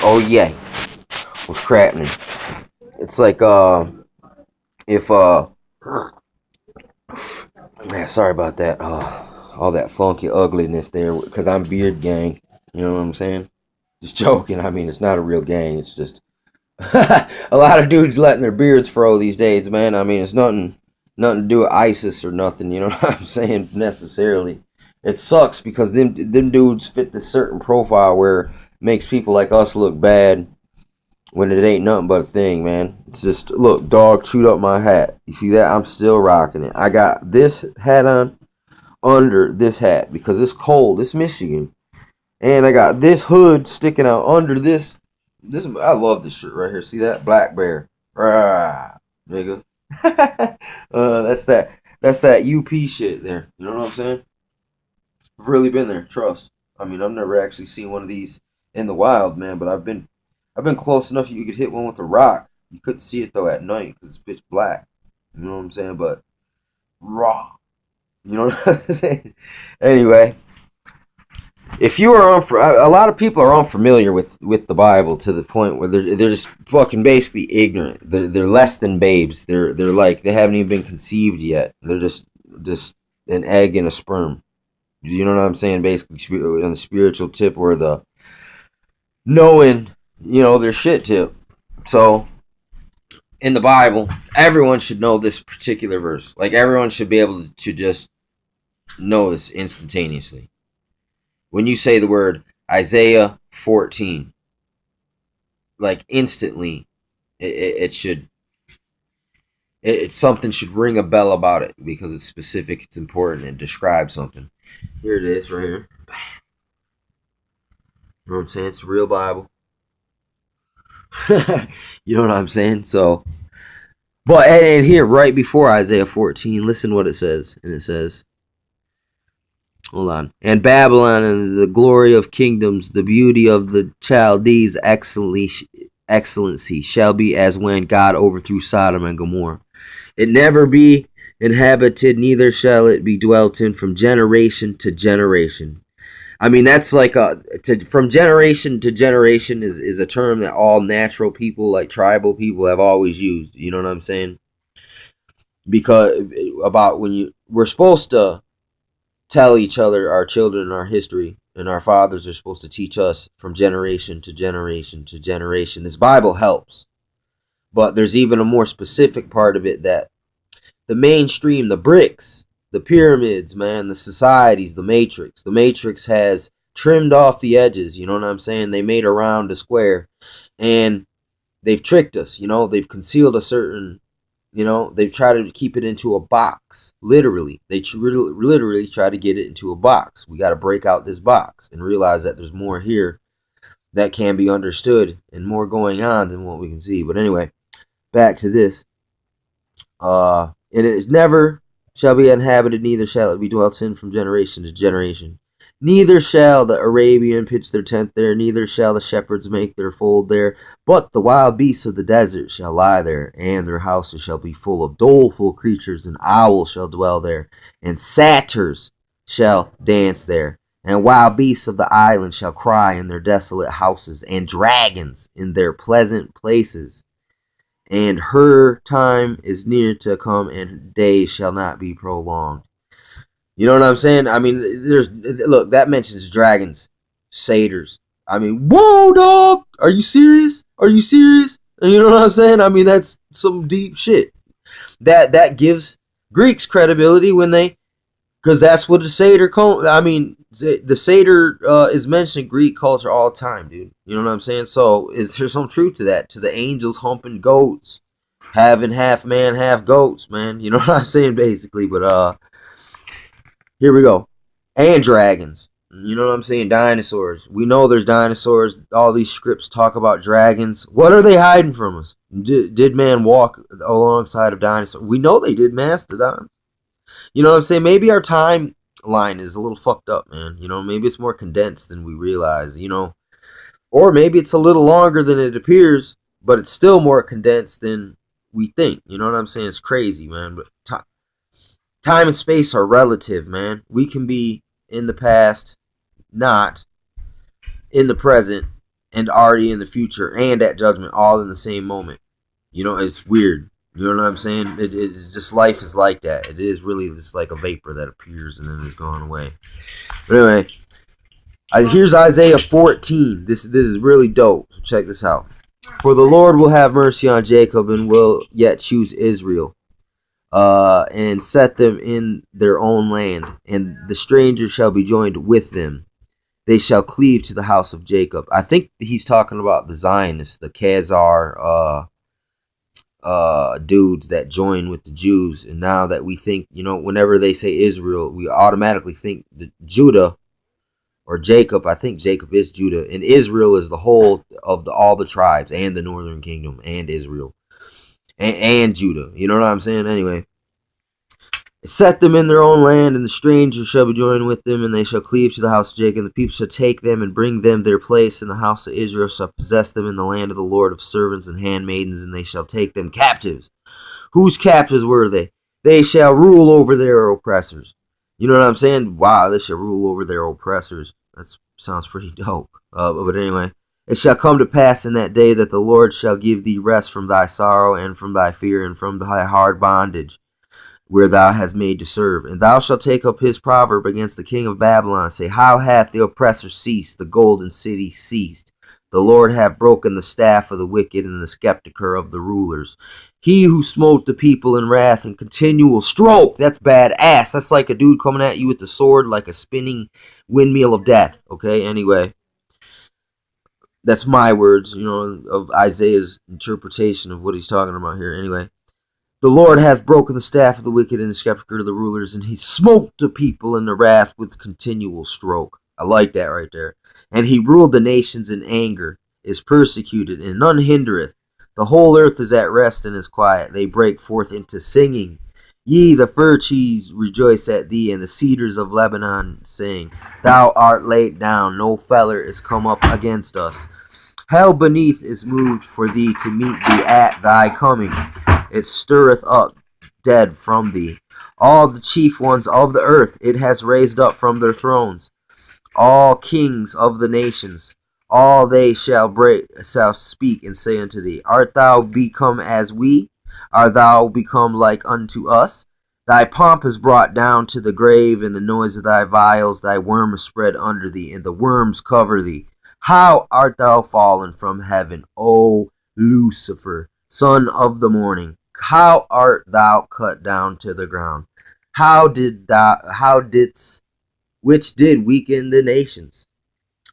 Oh yeah, what's crappening? It's like if man, sorry about that. All that funky ugliness there, because I'm beard gang. You know what I'm saying? Just joking. I mean, it's not a real gang. It's just a lot of dudes letting their beards fro these days, man. I mean, it's nothing to do with ISIS or nothing. You know what I'm saying? Necessarily, it sucks because them dudes fit this certain profile where it makes people like us look bad when it ain't nothing but a thing, man. It's just, look, dog chewed up my hat. You see that? I'm still rocking it. I got this hat on under this hat because it's cold. It's Michigan. And I got this hood sticking out under this. I love this shirt right here. See that? Black Bear. Rah, nigga. That's that UP shit there. You know what I'm saying? I've really been there. Trust. I mean, I've never actually seen one of these in the wild, man. But I've been close enough you could hit one with a rock. You couldn't see it though at night because it's pitch black. You know what I'm saying? But raw. You know what I'm saying? Anyway, if you are a lot of people are unfamiliar with the Bible to the point where they're just fucking basically ignorant. They're less than babes. They're like they haven't even been conceived yet. They're just an egg and a sperm. You know what I'm saying? Basically, on the spiritual tip or the knowing, their shit tip. So in the Bible, everyone should know this particular verse. Like everyone should be able to just know this instantaneously. When you say the word Isaiah 14, like instantly, it should, something should ring a bell about it because it's specific, it's important, it describes something. Here it is, right here. You know what I'm saying? It's a real Bible. You know what I'm saying? So, but and here, right before Isaiah 14, listen to what it says. And it says, hold on. And Babylon and the glory of kingdoms, the beauty of the Chaldees' excellency shall be as when God overthrew Sodom and Gomorrah. It never be inhabited, neither shall it be dwelt in from generation to generation. I mean, that's like from generation to generation is a term that all natural people, like tribal people, have always used. You know what I'm saying? Because about we're supposed to tell each other, our children, our history, and our fathers are supposed to teach us from generation to generation to generation. This Bible helps, but there's even a more specific part of it that the mainstream, the bricks, the pyramids, man, the societies, the matrix. The matrix has trimmed off the edges, you know what I'm saying? They made a round a square, and they've tricked us, they've concealed a certain, they've tried to keep it into a box. Literally, they literally try to get it into a box. We got to break out this box and realize that there's more here that can be understood and more going on than what we can see. But anyway, back to this. And it is never shall be inhabited, neither shall it be dwelt in from generation to generation. Neither shall the Arabian pitch their tent there, neither shall the shepherds make their fold there, but the wild beasts of the desert shall lie there, and their houses shall be full of doleful creatures, and owls shall dwell there, and satyrs shall dance there, and wild beasts of the island shall cry in their desolate houses, and dragons in their pleasant places. And her time is near to come, and days shall not be prolonged. You know what I'm saying? I mean, look, that mentions dragons, satyrs. I mean, whoa, dog! Are you serious? Are you serious? You know what I'm saying? I mean, that's some deep shit. That gives Greeks credibility when they, because that's what a satyr I mean, the satyr is mentioned in Greek culture all the time, dude. You know what I'm saying? So is there some truth to that? To the angels humping goats, having half man, half goats, man. You know what I'm saying, basically. But here we go. And dragons. You know what I'm saying? Dinosaurs. We know there's dinosaurs. All these scripts talk about dragons. What are they hiding from us? Did man walk alongside of dinosaurs? We know they did mastodons. You know what I'm saying? Maybe our timeline is a little fucked up, man. Maybe it's more condensed than we realize, Or maybe it's a little longer than it appears, but it's still more condensed than we think. You know what I'm saying? It's crazy, man. But time and space are relative, man. We can be in the past, not in the present, and already in the future and at judgment, all in the same moment. You know, it's weird. You know what I'm saying? It's just life is like that. It is really just like a vapor that appears and then is gone away. But anyway, here's Isaiah 14. This is really dope. So check this out. For the Lord will have mercy on Jacob and will yet choose Israel, and set them in their own land, and the strangers shall be joined with them. They shall cleave to the house of Jacob. I think he's talking about the Zionists, the Khazar dudes that join with the Jews. And now that we think, whenever they say Israel, we automatically think Judah or Jacob. I think Jacob is Judah, and Israel is the whole of all the tribes and the northern kingdom and Israel and Judah. You know what I'm saying? Anyway, set them in their own land, and the strangers shall be joined with them, and they shall cleave to the house of Jacob. And the people shall take them and bring them their place, and the house of Israel shall possess them in the land of the Lord of servants and handmaidens, and they shall take them captives. Whose captives were they? They shall rule over their oppressors. You know what I'm saying? Wow, they shall rule over their oppressors. That sounds pretty dope. But anyway, it shall come to pass in that day that the Lord shall give thee rest from thy sorrow and from thy fear and from thy hard bondage, where thou hast made to serve. And thou shalt take up his proverb against the king of Babylon, and say, How hath the oppressor ceased, the golden city ceased? The Lord hath broken the staff of the wicked and the scepter of the rulers. He who smote the people in wrath and continual stroke. That's badass. That's like a dude coming at you with the sword like a spinning windmill of death. Okay, anyway. That's my words, of Isaiah's interpretation of what he's talking about here. Anyway. The Lord hath broken the staff of the wicked and the scepter of the rulers, and he smote the people in the wrath with continual stroke. I like that right there. And he ruled the nations in anger, is persecuted, and none hindereth. The whole earth is at rest and is quiet. They break forth into singing. Ye, the fir trees, rejoice at thee, and the cedars of Lebanon sing. Thou art laid down, no feller is come up against us. Hell beneath is moved for thee to meet thee at thy coming. It stirreth up dead from thee. All the chief ones of the earth it has raised up from their thrones. All kings of the nations, all they shall speak and say unto thee, Art thou become as we? Art thou become like unto us? Thy pomp is brought down to the grave, and the noise of thy viols, thy worm is spread under thee, and the worms cover thee. How art thou fallen from heaven, O Lucifer, son of the morning? How art thou cut down to the ground? Which did weaken the nations?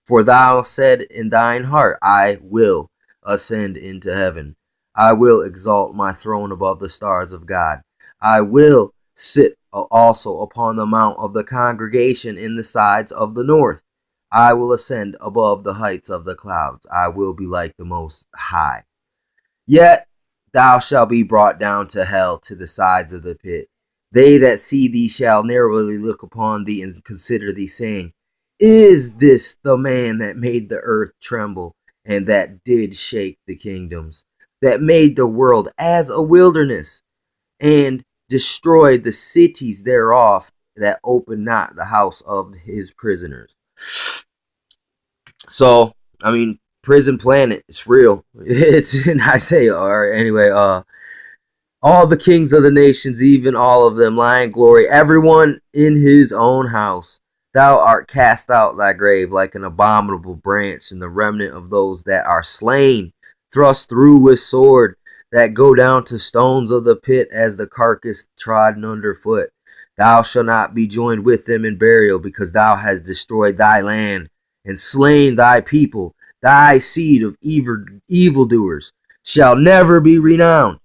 For thou said in thine heart, I will ascend into heaven. I will exalt my throne above the stars of God. I will sit also upon the mount of the congregation in the sides of the north. I will ascend above the heights of the clouds. I will be like the Most High. Yet thou shalt be brought down to hell, to the sides of the pit. They that see thee shall narrowly look upon thee and consider thee, saying, Is this the man that made the earth tremble, and that did shake the kingdoms, that made the world as a wilderness, and destroyed the cities thereof, that opened not the house of his prisoners? So, I mean, Prison Planet, it's real. It's in Isaiah. All right, anyway, all the kings of the nations, even all of them, lie in glory, everyone in his own house. Thou art cast out thy grave like an abominable branch, and the remnant of those that are slain, thrust through with sword, that go down to stones of the pit as the carcass trodden under foot. Thou shalt not be joined with them in burial, because thou hast destroyed thy land, and slain thy people. Thy seed of evildoers shall never be renowned.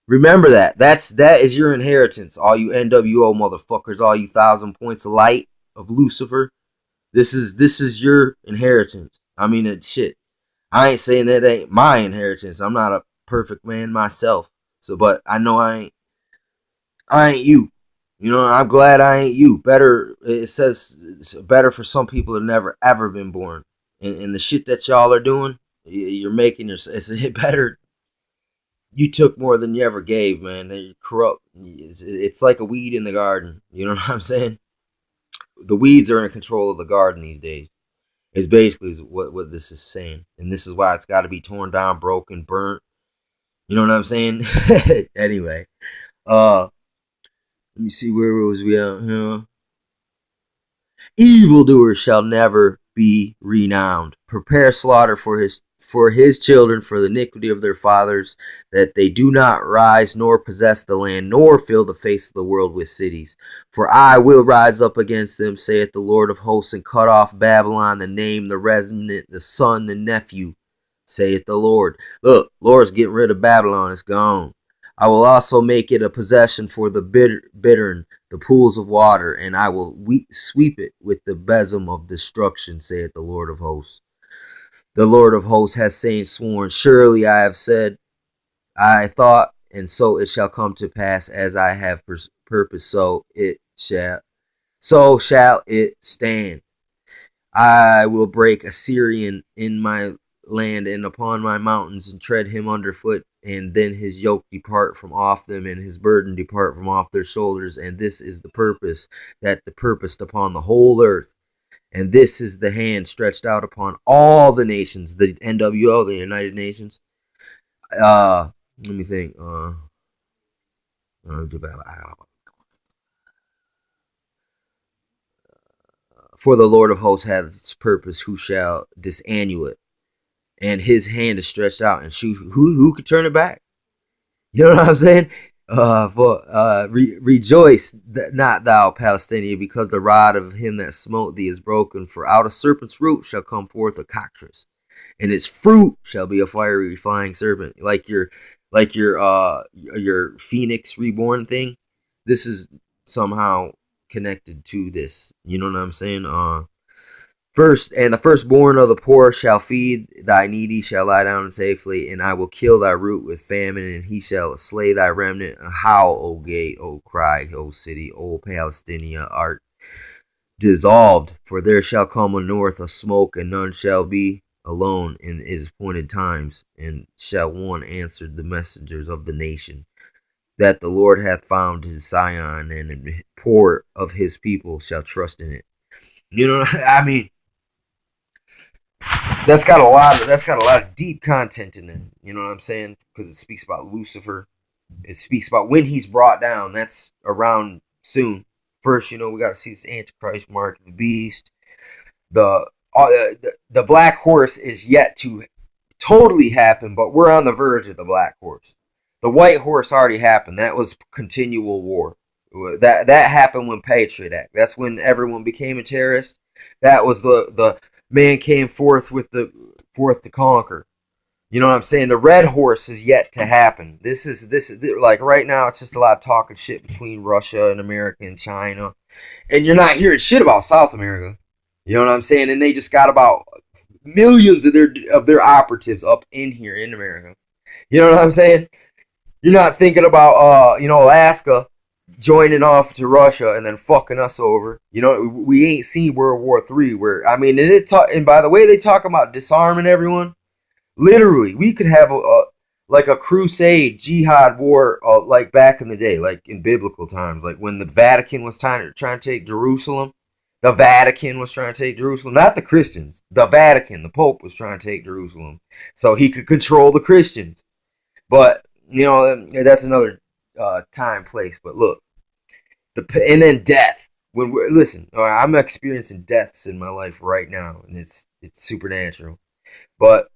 Remember that. That is your inheritance. All you NWO motherfuckers, all you 1,000 points of light of Lucifer. This is your inheritance. I mean, shit. I ain't saying that ain't my inheritance. I'm not a perfect man myself. So, but I know I ain't you. I'm glad I ain't you. Better, it says it's better for some people that never ever been born. And the shit that y'all are doing, you're making it's better. You took more than you ever gave, man. They're corrupt. It's like a weed in the garden. You know what I'm saying? The weeds are in control of the garden these days. It's basically what this is saying. And this is why it's got to be torn down, broken, burnt. You know what I'm saying? Anyway, let me see, where was we at here? Evildoers shall never be renowned. Prepare slaughter for his children, for the iniquity of their fathers, that they do not rise nor possess the land, nor fill the face of the world with cities. For I will rise up against them, saith the Lord of hosts, and cut off Babylon, the name, the resident, the son, the nephew, saith the Lord. Look, Lord's getting rid of Babylon. It's gone. I will also make it a possession for the bittern, the pools of water, and I will sweep it with the besom of destruction, saith the Lord of hosts. The Lord of hosts has saying sworn, surely I have said, I thought, and so it shall come to pass, as I have purposed, so shall it stand. I will break Assyrian in my land and upon my mountains, and tread him underfoot, and then his yoke depart from off them, and his burden depart from off their shoulders. And this is the purpose that the purposed upon the whole earth. And this is the hand stretched out upon all the nations, the NWO, the United Nations. Let me think. For the Lord of hosts hath its purpose, who shall disannul it? And his hand is stretched out, and who could turn it back? You know what I'm saying? Rejoice not thou, Palestinian, because the rod of him that smote thee is broken. For out of serpent's root shall come forth a cockatrice, and its fruit shall be a fiery flying serpent. Like your phoenix reborn thing. This is somehow connected to this. You know what I'm saying? First, and the firstborn of the poor shall feed thy needy, shall lie down safely, and I will kill thy root with famine, and he shall slay thy remnant. Howl, O gate, O cry, O city, O Palestinia, art dissolved, for there shall come a north a smoke, and none shall be alone in his appointed times, and shall one answer the messengers of the nation, that the Lord hath found his Zion, and the poor of his people shall trust in it. You know, I mean, that's got a lot of deep content in it. You know what I'm saying? Because it speaks about Lucifer. It speaks about when he's brought down. That's around soon. First, we got to see this Antichrist, mark of the beast. The black horse is yet to totally happen, but we're on the verge of the black horse. The white horse already happened. That was continual war. That happened when Patriot Act. That's when everyone became a terrorist. That was the man came forth to conquer. You know what I'm saying? The red horse is yet to happen. This is like right now. It's just a lot of talking shit between Russia and America and China, and you're not hearing shit about South America. You know what I'm saying? And they just got about millions of their operatives up in here in America. You know what I'm saying? You're not thinking about Alaska joining off to Russia and then fucking us over. We ain't seen World War III where, I mean, and by the way, they talk about disarming everyone. Literally, we could have a crusade jihad war like back in the day, like in biblical times, like when the Vatican was trying to take Jerusalem. The Vatican was trying to take Jerusalem, not the Christians. The Vatican, the Pope, was trying to take Jerusalem so he could control the Christians. But that's another time, place. But look, and then death. I'm experiencing deaths in my life right now, and it's supernatural. But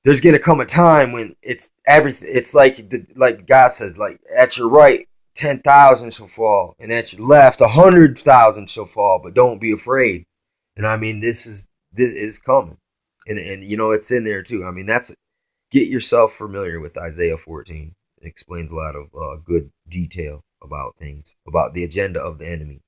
there's gonna come a time when it's everything. It's like God says, like at your right, 10,000 shall fall, and at your left, 100,000 shall fall. But don't be afraid. And I mean, this is coming, and it's in there too. I mean, get yourself familiar with Isaiah 14. It explains a lot of good detail about things, about the agenda of the enemy.